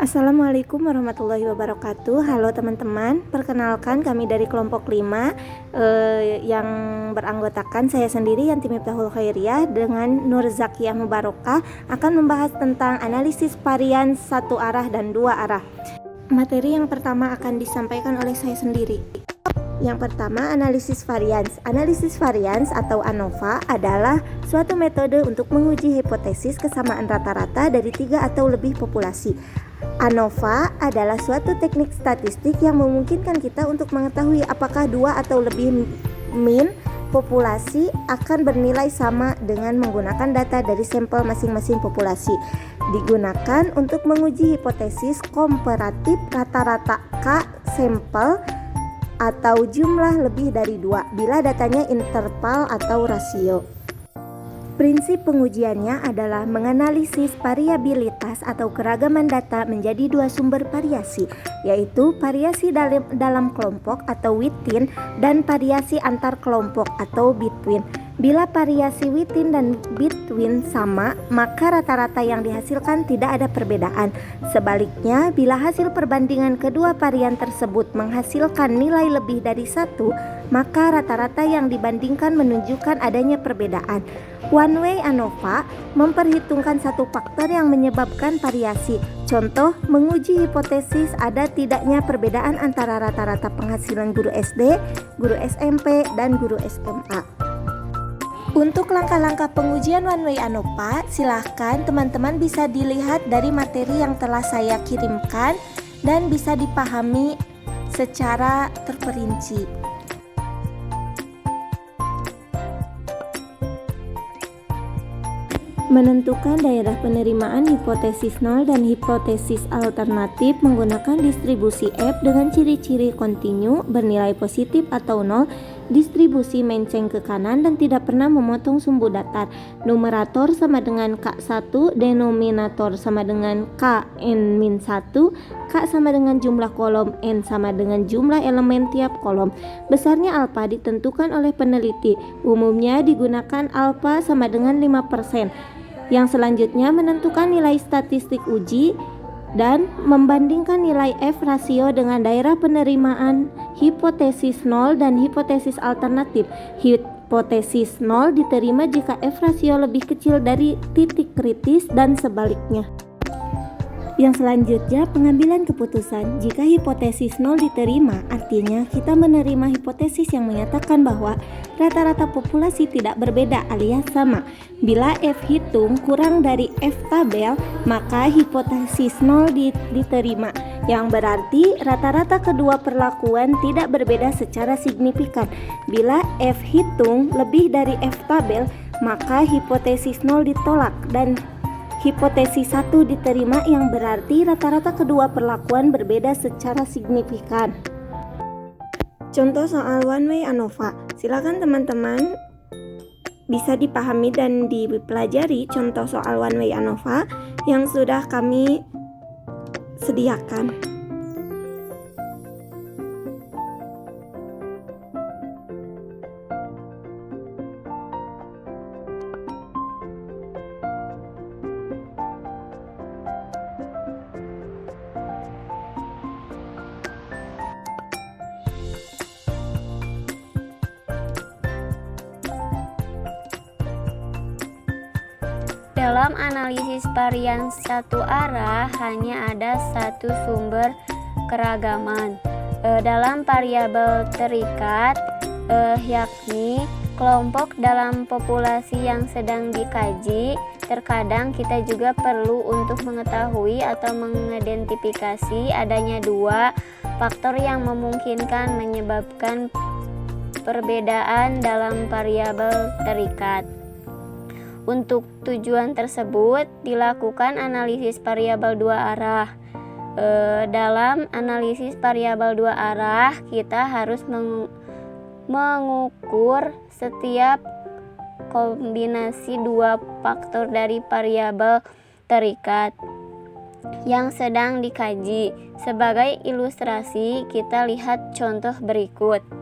Assalamualaikum warahmatullahi wabarakatuh. Halo teman-teman, perkenalkan kami dari kelompok 5 yang beranggotakan saya sendiri Yanti Miftahul Khairiyah dengan Nur Zakiyah Mubarokah akan membahas tentang analisis varian satu arah dan dua arah. Materi yang pertama akan disampaikan oleh saya sendiri. Yang pertama, analisis varians. Analisis varians atau ANOVA adalah suatu metode untuk menguji hipotesis kesamaan rata-rata dari 3 atau lebih populasi. ANOVA adalah suatu teknik statistik yang memungkinkan kita untuk mengetahui apakah 2 atau lebih min populasi akan bernilai sama dengan menggunakan data dari sampel masing-masing populasi. Digunakan untuk menguji hipotesis komparatif rata-rata K sampel atau jumlah lebih dari 2 bila datanya interval atau rasio. Prinsip pengujiannya adalah menganalisis variabilitas atau keragaman data menjadi 2 sumber variasi, yaitu variasi dalam kelompok atau within dan variasi antar kelompok atau between. Bila variasi within dan between sama, maka rata-rata yang dihasilkan tidak ada perbedaan. Sebaliknya, bila hasil perbandingan kedua varian tersebut menghasilkan nilai lebih dari 1, maka rata-rata yang dibandingkan menunjukkan adanya perbedaan. One way ANOVA memperhitungkan satu faktor yang menyebabkan variasi. Contoh, menguji hipotesis ada tidaknya perbedaan antara rata-rata penghasilan guru SD, guru SMP, dan guru SMA. Untuk langkah-langkah pengujian one way ANOVA, silahkan teman-teman bisa dilihat dari materi yang telah saya kirimkan dan bisa dipahami secara terperinci. Menentukan daerah penerimaan hipotesis nol dan hipotesis alternatif menggunakan distribusi F dengan ciri-ciri kontinu, bernilai positif atau nol, distribusi menceng ke kanan dan tidak pernah memotong sumbu datar. Numerator sama dengan K1, denominator sama dengan Kn-1, K sama dengan jumlah kolom, N sama dengan jumlah elemen tiap kolom. Besarnya alfa ditentukan oleh peneliti. Umumnya digunakan alfa sama dengan 5%. Yang selanjutnya menentukan nilai statistik uji dan membandingkan nilai F rasio dengan daerah penerimaan hipotesis 0 dan hipotesis alternatif. Hipotesis 0 diterima jika F rasio lebih kecil dari titik kritis dan sebaliknya. Yang selanjutnya, pengambilan keputusan. Jika hipotesis 0 diterima, artinya kita menerima hipotesis yang menyatakan bahwa rata-rata populasi tidak berbeda alias sama. Bila F hitung kurang dari F tabel, maka hipotesis 0 diterima, yang berarti rata-rata kedua perlakuan tidak berbeda secara signifikan. Bila F hitung lebih dari F tabel, maka hipotesis 0 ditolak dan hipotesis 1 diterima, yang berarti rata-rata kedua perlakuan berbeda secara signifikan. Contoh soal one way ANOVA. Silakan teman-teman bisa dipahami dan dipelajari contoh soal one way ANOVA yang sudah kami sediakan. Dalam analisis varian satu arah hanya ada satu sumber keragaman dalam variabel terikat, yakni kelompok dalam populasi yang sedang dikaji. Terkadang kita juga perlu untuk mengetahui atau mengidentifikasi adanya 2 faktor yang memungkinkan menyebabkan perbedaan dalam variabel terikat. Untuk tujuan tersebut dilakukan analisis variabel 2 arah. Dalam analisis variabel 2 arah kita harus mengukur setiap kombinasi 2 faktor dari variabel terikat yang sedang dikaji. Sebagai ilustrasi, kita lihat contoh berikut.